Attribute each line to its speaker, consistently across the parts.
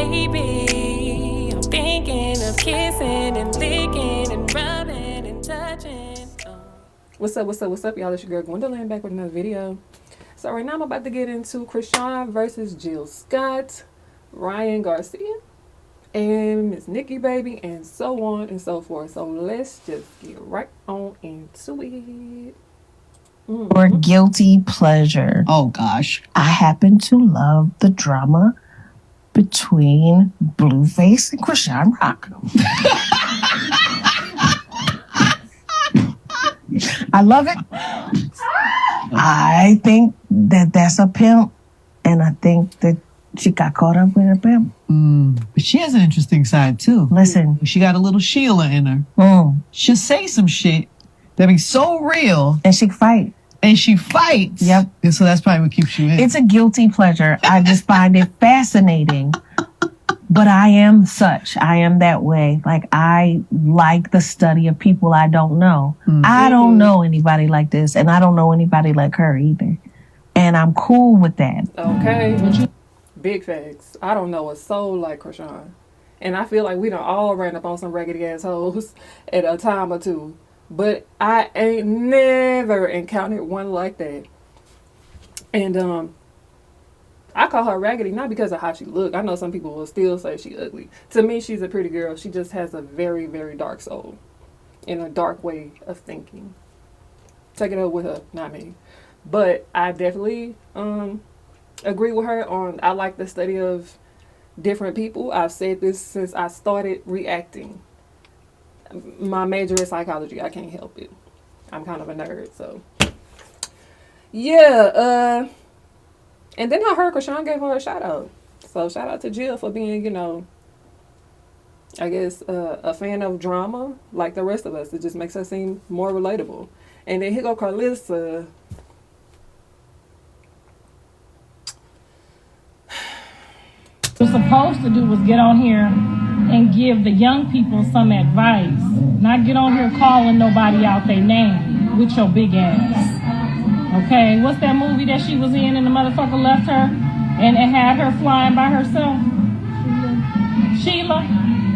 Speaker 1: baby. I'm thinking of kissing and licking and rubbing and touching. What's up, y'all? It's your girl Gwendolyn back with another video. So right now I'm about to get into Chrisean versus Jill Scott, Ryan Garcia, and Miss Nikki, baby, and so on and so forth. So let's just get right on into it.
Speaker 2: Or guilty pleasure.
Speaker 3: Oh gosh.
Speaker 2: I happen to love the drama between Blueface and Chrisean Rock. I love it. I think that that's a pimp, and I think that she got caught up with a pimp.
Speaker 3: But she has an interesting side too.
Speaker 2: Listen,
Speaker 3: She got a little Sheila in her. She'll say some shit that be so real.
Speaker 2: and she can fight.
Speaker 3: And she fights.
Speaker 2: Yep.
Speaker 3: And so that's probably what keeps you in.
Speaker 2: It's a guilty pleasure. I just find it fascinating. But I am such. I am that way. Like, I like the study of people I don't know. I don't know anybody like this, and I don't know anybody like her either. And I'm cool with that.
Speaker 1: Okay. Big facts. I don't know a soul like Chrisean. And I feel like we done all ran up on some raggedy assholes at a time or two. But I ain't never encountered one like that. And I call her raggedy not because of how she look. I know some people will still say she ugly. To me, she's a pretty girl. She just has a very, very dark soul and a dark way of thinking. Take it up with her, not me. But I definitely agree with her on, I like the study of different people. I've said this since I started reacting. My major is psychology. I can't help it. I'm kind of a nerd, so yeah. And then I heard Chrisean gave her a shout out. So shout out to Jill for being, I guess a fan of drama like the rest of us. It just makes her seem more relatable. And then here go Carlissa.
Speaker 4: What you're supposed to do was get on here and give the young people some advice. Not get on here calling nobody out their name with your big ass. Okay, what's that movie that she was in and the motherfucker left her and it had her flying by herself? Sheila?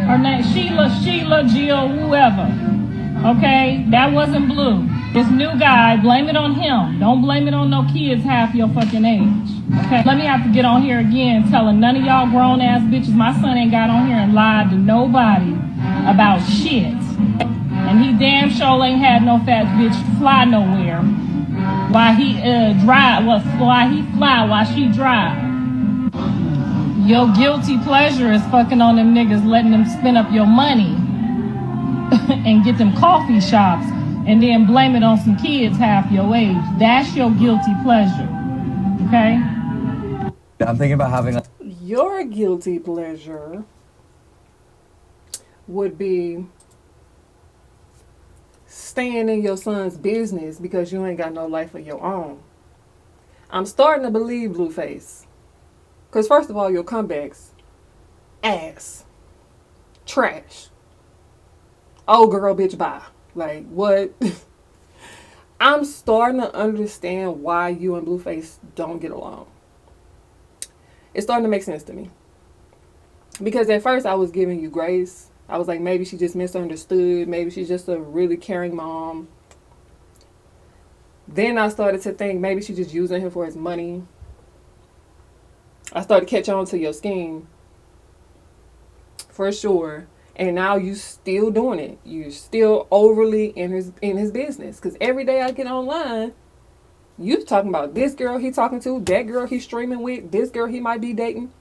Speaker 4: Her name, Sheila, Jill, whoever. Okay, that wasn't Blue. This new guy, blame it on him. Don't blame it on no kids half your fucking age. Okay, let me have to get on here again telling none of y'all grown ass bitches my son ain't got on here and lied to nobody about shit. And he damn sure ain't had no fat bitch fly nowhere while he while she drive. Your guilty pleasure is fucking on them niggas, letting them spend up your money and get them coffee shops and then blame it on some kids half your age. That's your guilty pleasure. Okay?
Speaker 5: I'm thinking about having
Speaker 1: Your guilty pleasure would be staying in your son's business because you ain't got no life of your own. I'm starting to believe Blueface. Because first of all, your comebacks, ass, trash, oh girl, bitch, bye. Like, what? I'm starting to understand why you and Blueface don't get along. It's starting to make sense to me. Because at first I was giving you grace. I was like, maybe she just misunderstood. Maybe she's just a really caring mom. Then I started to think maybe she's just using him for his money. I started to catch on to your scheme. For sure. And now you still doing it. You're still overly in his business. Because every day I get online, you talking about this girl he talking to, that girl he streaming with, this girl he might be dating.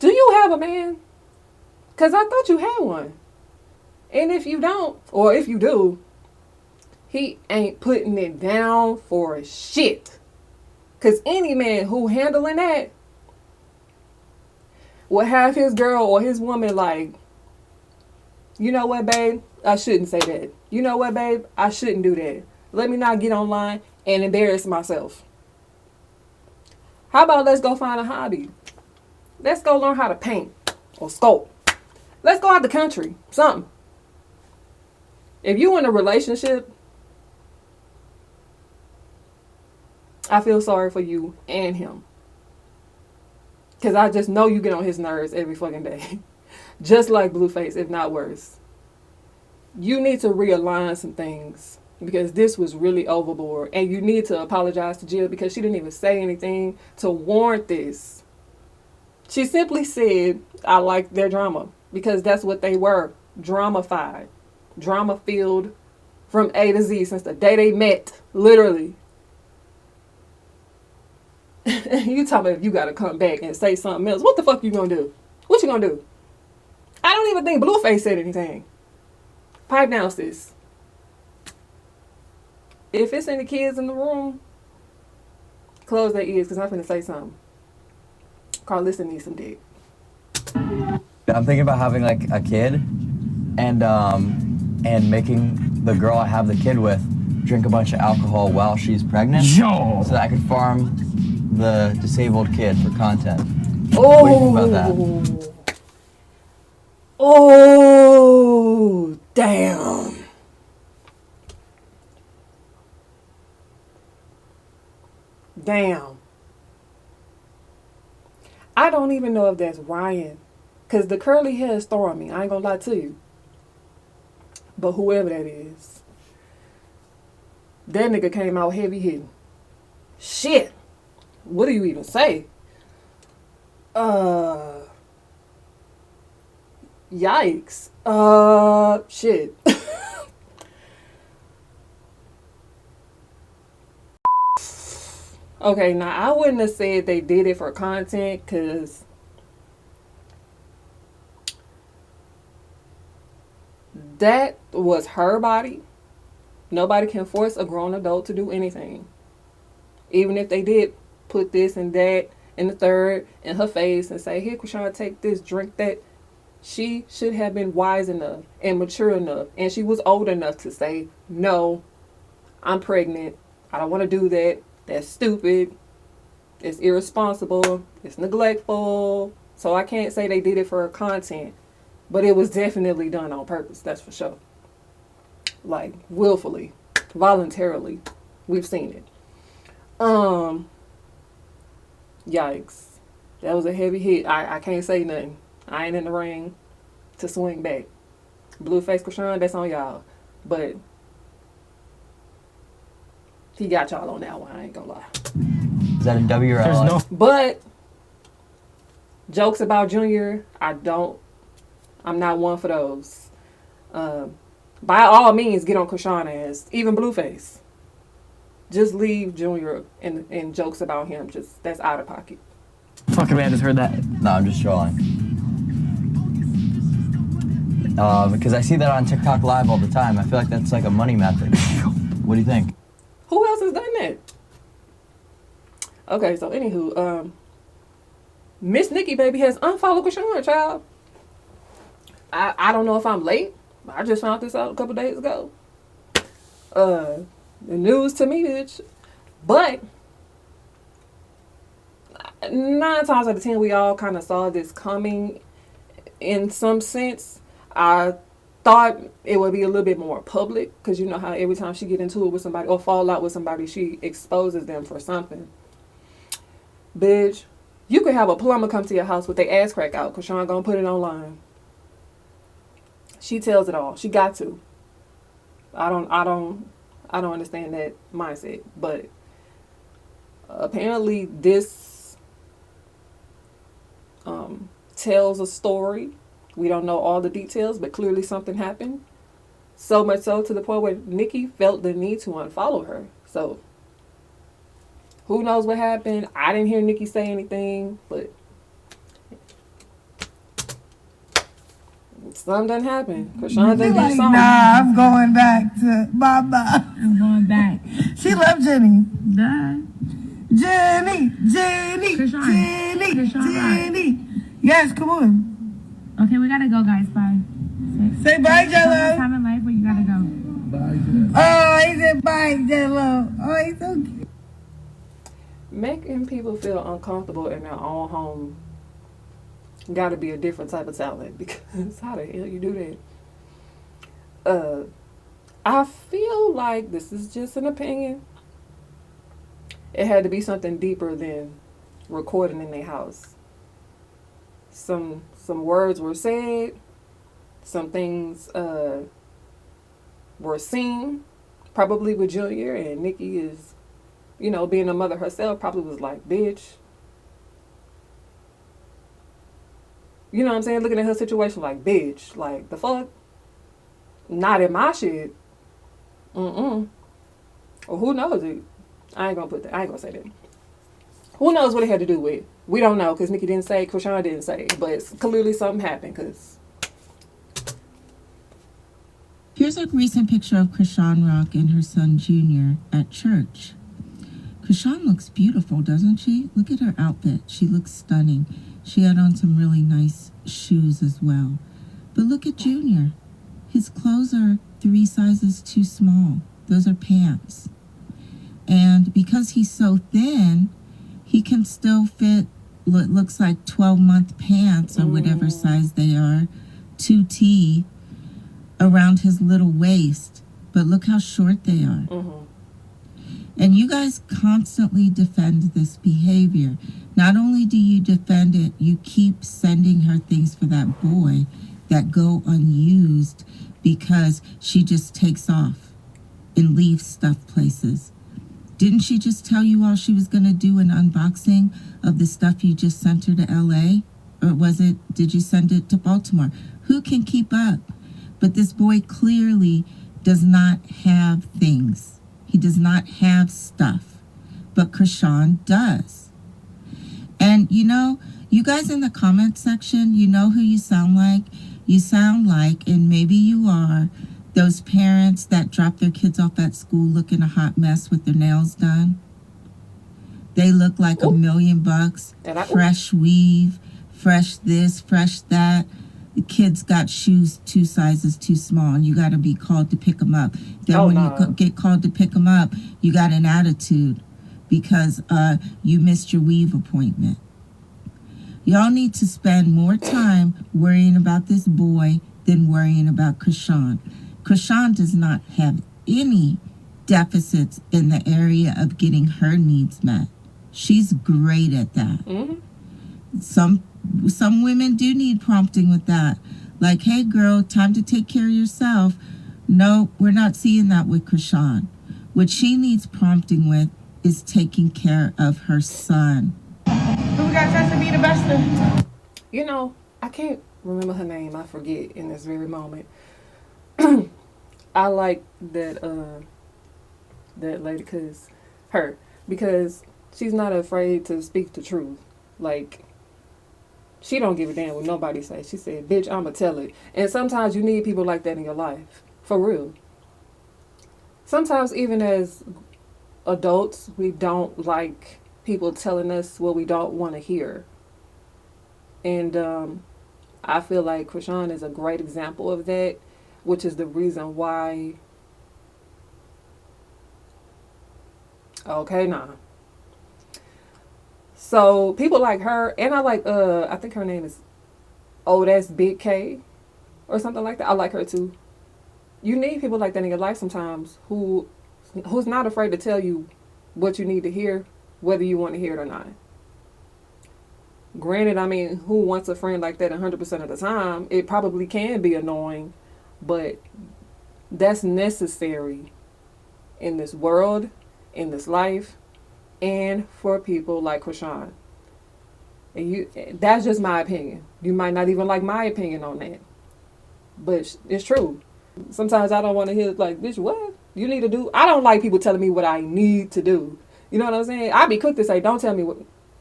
Speaker 1: Do you have a man? Because I thought you had one. And if you don't, or if you do, he ain't putting it down for shit. Because any man who handling that will have his girl or his woman like, you know what, babe? I shouldn't say that. You know what, babe? I shouldn't do that. Let me not get online and embarrass myself. How about let's go find a hobby? Let's go learn how to paint or sculpt. Let's go out the country. Something. If you in a relationship, I feel sorry for you and him. Because I just know you get on his nerves every fucking day. Just like Blueface, if not worse. You need to realign some things because this was really overboard. And you need to apologize to Jill because she didn't even say anything to warrant this. She simply said, I like their drama because that's what they were. Drama-fied. Drama-filled from A to Z since the day they met. Literally. You talking about if you got to come back and say something else. What the fuck you gonna do? What you gonna do? I don't even think Blueface said anything. Pipe down, sis. If it's any kids in the room, close their ears because I'm finna say something. Carlissa needs some dick.
Speaker 5: I'm thinking about having like a kid and making the girl I have the kid with drink a bunch of alcohol while she's pregnant. So that I could farm the disabled kid for content.
Speaker 1: Oh.
Speaker 5: What do you think about that?
Speaker 1: Oh, damn. Damn. I don't even know if that's Ryan. Because the curly hair is throwing me. I ain't gonna lie to you. But whoever that is. That nigga came out heavy hitting. Shit. What do you even say? Yikes. Shit. Okay, now I wouldn't have said they did it for content because that was her body. Nobody can force a grown adult to do anything. Even if they did put this and that and the third in her face and say, here, Chrisean, take this, drink that. She should have been wise enough and mature enough. And she was old enough to say, no, I'm pregnant. I don't want to do that. That's stupid. It's irresponsible. It's neglectful. So I can't say they did it for content. But it was definitely done on purpose. That's for sure. Like, willfully. Voluntarily. We've seen it. Yikes. That was a heavy hit. I can't say nothing. I ain't in the ring to swing back. Blueface Chrisean, that's on y'all. But he got y'all on that one. I ain't gonna lie.
Speaker 5: Is that a W or L?
Speaker 1: But jokes about Junior, I'm not one for those. By all means, get on Chrisean ass. Even Blueface. Just leave Junior and jokes about him. Just that's out of pocket.
Speaker 6: Fucking man just heard that.
Speaker 5: No, I'm just trolling. Because I see that on TikTok Live all the time. I feel like that's like a money method. What do you think?
Speaker 1: Who else has done that? Okay, so anywho, Miss Nikki baby has unfollowed Chrisean, child. I don't know if I'm late. I just found this out a couple days ago. The news to me, bitch. But 9 times out of 10, we all kind of saw this coming in some sense. I thought it would be a little bit more public because you know how every time she get into it with somebody or fall out with somebody, she exposes them for something. Bitch, you could have a plumber come to your house with their ass crack out because Chrisean gonna put it online. She tells it all. She got to. I don't understand that mindset, but apparently this tells a story. We don't know all the details, but clearly something happened. So much so to the point where Nikki felt the need to unfollow her. So who knows what happened? I didn't hear Nikki say anything, but something done happened. Chrisean done did something.
Speaker 7: Nah, I'm going back to Baba.
Speaker 4: I'm going back.
Speaker 7: She loved Jenny.
Speaker 4: Done.
Speaker 7: Jenny. Yes, come on.
Speaker 4: Okay, we gotta go, guys. Bye.
Speaker 7: Say bye, Jello.
Speaker 4: Time in life where you gotta go.
Speaker 7: Oh, he said bye, Jello. Oh, he's so cute.
Speaker 1: Making people feel uncomfortable in their own home got to be a different type of talent because how the hell you do that? I feel like this is just an opinion. It had to be something deeper than recording in their house. some words were said, some things were seen, probably with Junior, and Nikki is, you know, being a mother herself, probably was like, bitch. You know what I'm saying? Looking at her situation like, bitch, like, the fuck? Not in my shit. Or who knows it? I ain't gonna say that. Who knows what it had to do with? We don't know, because Nikki didn't say, Chrisean didn't say. But clearly something happened, because...
Speaker 8: Here's a recent picture of Chrisean Rock and her son Junior at church. Chrisean looks beautiful, doesn't she? Look at her outfit. She looks stunning. She had on some really nice shoes as well. But look at Junior. His clothes are 3 sizes too small. Those are pants. And because he's so thin, he can still fit what looks like 12-month pants or whatever size they are, 2T, around his little waist. But look how short they are. And you guys constantly defend this behavior. Not only do you defend it, you keep sending her things for that boy that go unused because she just takes off and leaves stuff places. Didn't she just tell you all she was going to do an unboxing of the stuff you just sent her to LA? Or did you send it to Baltimore? Who can keep up? But this boy clearly does not have things. He does not have stuff. But Chrisean does. And you know, you guys in the comment section, you know who you sound like? You sound like, and maybe you are, those parents that drop their kids off at school looking a hot mess with their nails done. They look like $1 million, fresh weave, fresh this, fresh that. The kids got shoes 2 sizes too small, and you got to be called to pick them up. Then you get called to pick them up, you got an attitude because you missed your weave appointment. Y'all need to spend more time worrying about this boy than worrying about Chrisean. Chrisean does not have any deficits in the area of getting her needs met. She's great at that. Some women do need prompting with that. Like, hey girl, time to take care of yourself. No, we're not seeing that with Chrisean. What she needs prompting with is taking care of her son.
Speaker 7: Who got time to be the best?
Speaker 1: You know, I can't remember her name. I forget in this very moment. I like that lady because she's not afraid to speak the truth. Like, she don't give a damn what nobody says. She said, bitch, I'ma tell it. And sometimes you need people like that in your life. For real. Sometimes even as adults, we don't like people telling us what we don't want to hear. And I feel like Chrisean is a great example of that, which is the reason why... Okay, nah. So people like her, and I like I think her name is that's Big K or something like that. I like her too. You need people like that in your life sometimes who's not afraid to tell you what you need to hear, whether you want to hear it or not. Granted, I mean, who wants a friend like that 100% of the time? It probably can be annoying, but that's necessary in this world, in this life, and for people like Chrisean. And that's just my opinion. You might not even like my opinion on that, but it's true. Sometimes I don't want to hear like, bitch, what you need to do? I don't like people telling me what I need to do. You know what I'm saying? I be quick to say, don't tell me what.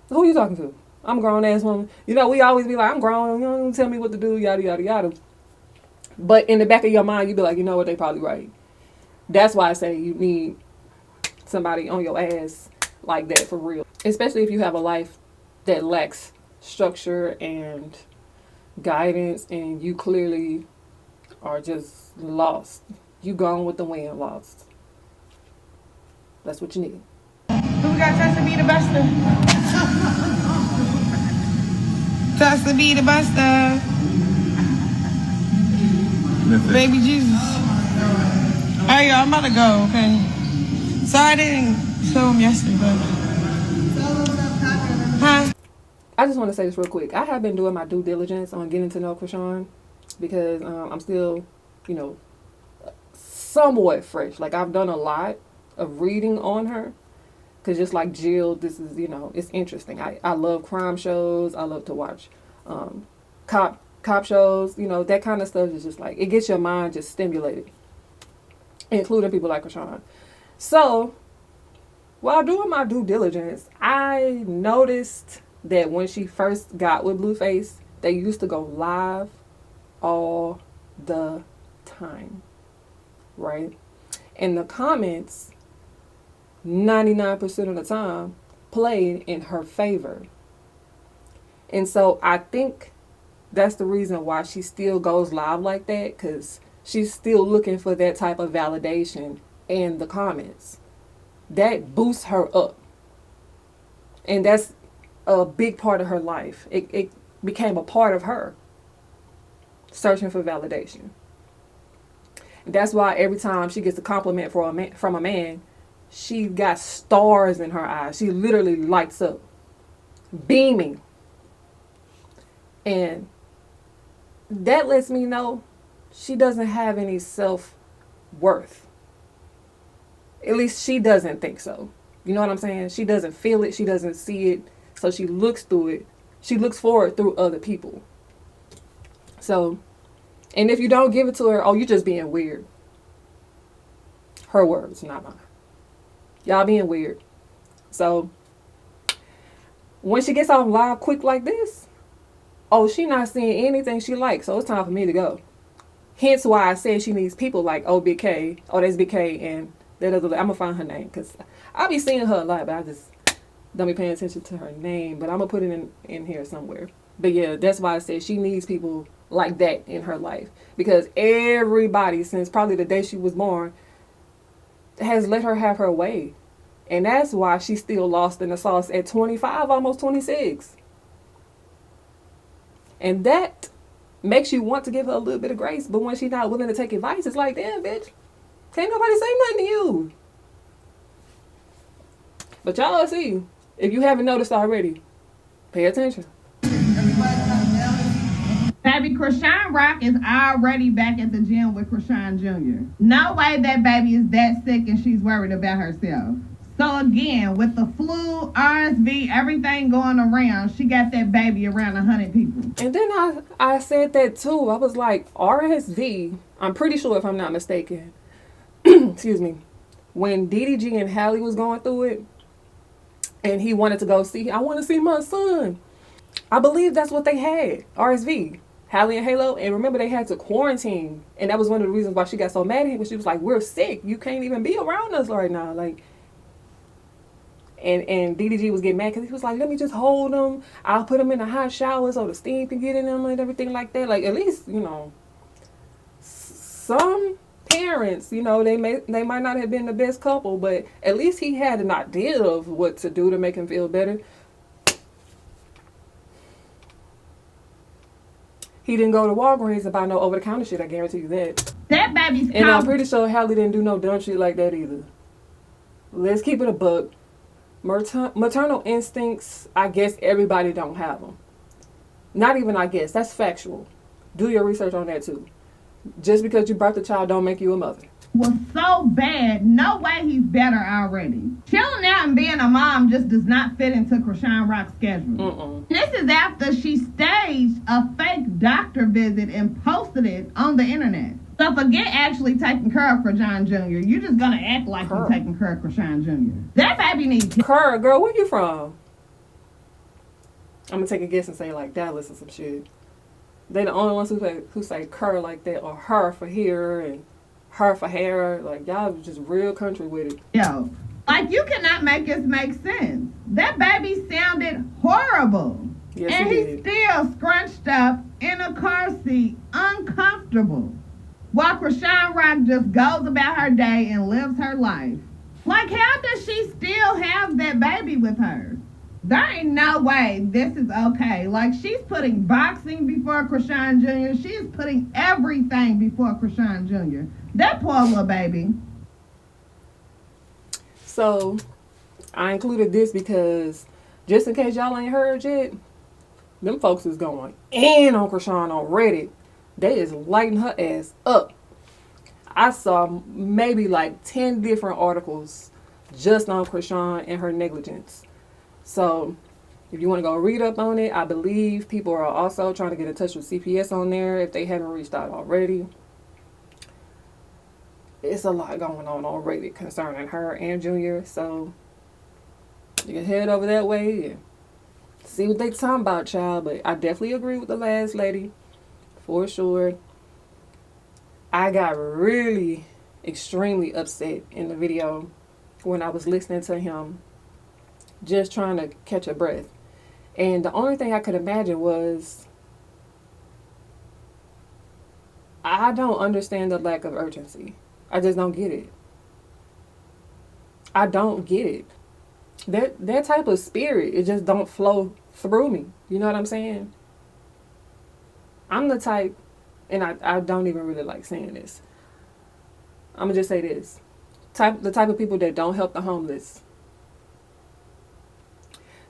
Speaker 1: Who you talking to? I'm a grown ass woman. You know, we always be like, I'm grown. You don't tell me what to do. Yada yada yada. But in the back of your mind, you be like, you know what? They probably right. That's why I say you need somebody on your ass like that for real. Especially if you have a life that lacks structure and guidance, and you clearly are just lost. You gone with the wind, lost. That's what you need.
Speaker 7: Who got time to be the best? Time to be the best. Baby Jesus. Alright, y'all, I'm about to go, okay? Sorry I didn't show him yesterday, but... Huh?
Speaker 1: I just want to say this real quick. I have been doing my due diligence on getting to know Chrisean because I'm still, you know, somewhat fresh. Like, I've done a lot of reading on her. Because just like Jill, this is, you know, it's interesting. I love crime shows. I love to watch cop shows. You know, that kind of stuff is just like, it gets your mind just stimulated. Including people like Chrisean. So, while doing my due diligence, I noticed that when she first got with Blueface, they used to go live all the time. Right? And the comments 99% of the time played in her favor. And so I think that's the reason why she still goes live like that, because she's still looking for that type of validation in the comments. That boosts her up. And that's a big part of her life. It became a part of her, searching for validation. And that's why every time she gets a compliment from a man, she got stars in her eyes. She literally lights up, beaming. And that lets me know she doesn't have any self-worth. At least she doesn't think so. You know what I'm saying? She doesn't feel it. She doesn't see it. So she looks through it. She looks for it through other people. So, and if you don't give it to her, oh, you're just being weird. Her words, not mine. Y'all being weird. So, when she gets off live quick like this, oh, she not seeing anything she likes, so it's time for me to go. Hence why I said she needs people like, oh, Big K, oh, that's Big K, and that other, I'm going to find her name, because I be seeing her a lot, but I just don't be paying attention to her name, but I'm going to put it in here somewhere. But yeah, that's why I said she needs people like that in her life, because everybody, since probably the day she was born, has let her have her way. And that's why she's still lost in the sauce at 25, almost 26. And that makes you want to give her a little bit of grace. But when she's not willing to take advice, it's like, damn, bitch, can't nobody say nothing to you. But y'all see, if you haven't noticed already, pay attention.
Speaker 9: Baby, Chrisean Rock is already back at the gym with Chrisean Jr. No way that baby is that sick and she's worried about herself. So again, with the flu, RSV, everything going around, she got that baby around 100 people.
Speaker 1: And then I said that too. I was like, RSV, I'm pretty sure if I'm not mistaken, excuse me, when DDG and Hallie was going through it, and he wanted to go see, I want to see my son. I believe that's what they had, RSV. Hallie and Halo, and remember they had to quarantine, and that was one of the reasons why she got so mad at him, because she was like, we're sick, you can't even be around us right now, like, and DDG was getting mad because he was like, let me just hold him, I'll put him in a hot shower so the steam can get in him and everything like that. Like, at least, you know, some parents, you know, they might not have been the best couple, but at least he had an idea of what to do to make him feel better. He didn't go to Walgreens and buy no over-the-counter shit, I guarantee you that.
Speaker 9: That baby's
Speaker 1: And I'm pretty sure Hallie didn't do no dumb shit like that either. Let's keep it a buck. Maternal instincts, I guess everybody don't have them. Not even I guess, that's factual. Do your research on that too. Just because you birthed a child don't make you a mother.
Speaker 9: Was so bad, no way he's better already. Chilling out and being a mom just does not fit into Chrisean Rock's schedule. This is after she staged a fake doctor visit and posted it on the internet. So forget actually taking care of Chrisean Jr. You're just gonna act like you're taking care of Chrisean Jr. That baby needs
Speaker 1: Kerr, girl, where you from? I'm gonna take a guess and say like Dallas or some shit. They the only ones who say Kerr like that, or her for here and her for hair. Like, y'all just real country with it.
Speaker 9: Yo, like, you cannot make this make sense. That baby sounded horrible.
Speaker 1: Yes,
Speaker 9: and
Speaker 1: he's
Speaker 9: still scrunched up in a car seat, uncomfortable. While Chrisean Rock just goes about her day and lives her life. Like, how does she still have that baby with her? There ain't no way this is okay. Like, she's putting boxing before Chrisean Jr. She is putting everything before Chrisean Jr. That poor little baby.
Speaker 1: So, I included this because, just in case y'all ain't heard yet, Them folks is going in on Chrisean on Reddit. They is lighting her ass up. I saw maybe like 10 different articles just on Chrisean and her negligence. So if you want to go read up on it, I believe people are also trying to get in touch with CPS on there if they haven't reached out already. It's a lot going on Reddit concerning her and Junior. So you can head over that way and see what they talking about, child. But I definitely agree with the last lady, for sure. I got really extremely upset in the video when I was listening to him, just trying to catch a breath. And the only thing I could imagine was, I don't understand the lack of urgency. I just don't get it. I don't get it. That type of spirit, it just don't flow through me. You know what I'm saying? I'm the type, and I don't even really like saying this. I'm going to just say this. The type of people that don't help the homeless.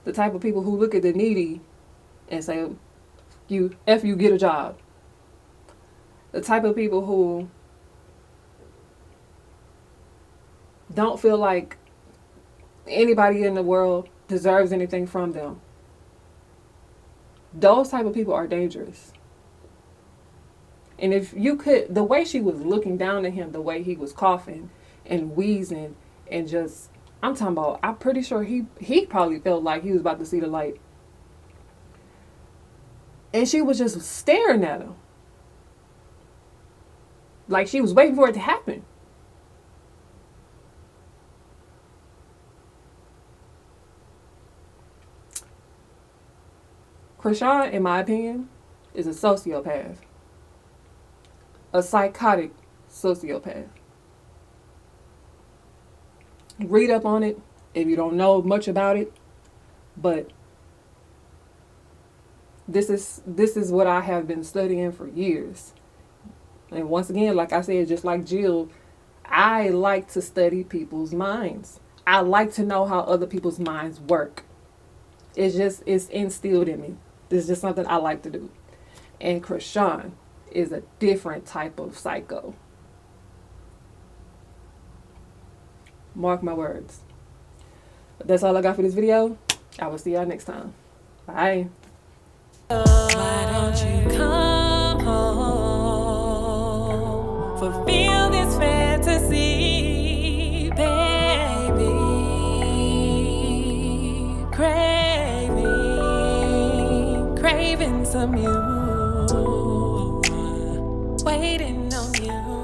Speaker 1: The type of people who look at the needy and say, you get a job. The type of people who don't feel like anybody in the world deserves anything from them. Those type of people are dangerous. And if you could, the way she was looking down at him, the way he was coughing and wheezing and just, I'm talking about, I'm pretty sure he probably felt like he was about to see the light. And she was just staring at him. Like she was waiting for it to happen. Chrisean, in my opinion, is a sociopath. A psychotic sociopath. Read up on it if you don't know much about it. But this is what I have been studying for years. And once again, like I said, just like Jill, I like to study people's minds. I like to know how other people's minds work. It's instilled in me. It's just something I like to do. And Chrisean is a different type of psycho. Mark my words. But that's all I got for this video. I will see y'all next time. Bye.
Speaker 10: Why don't you come home? Fulfill this fantasy, baby. Craving some you. Waiting on you.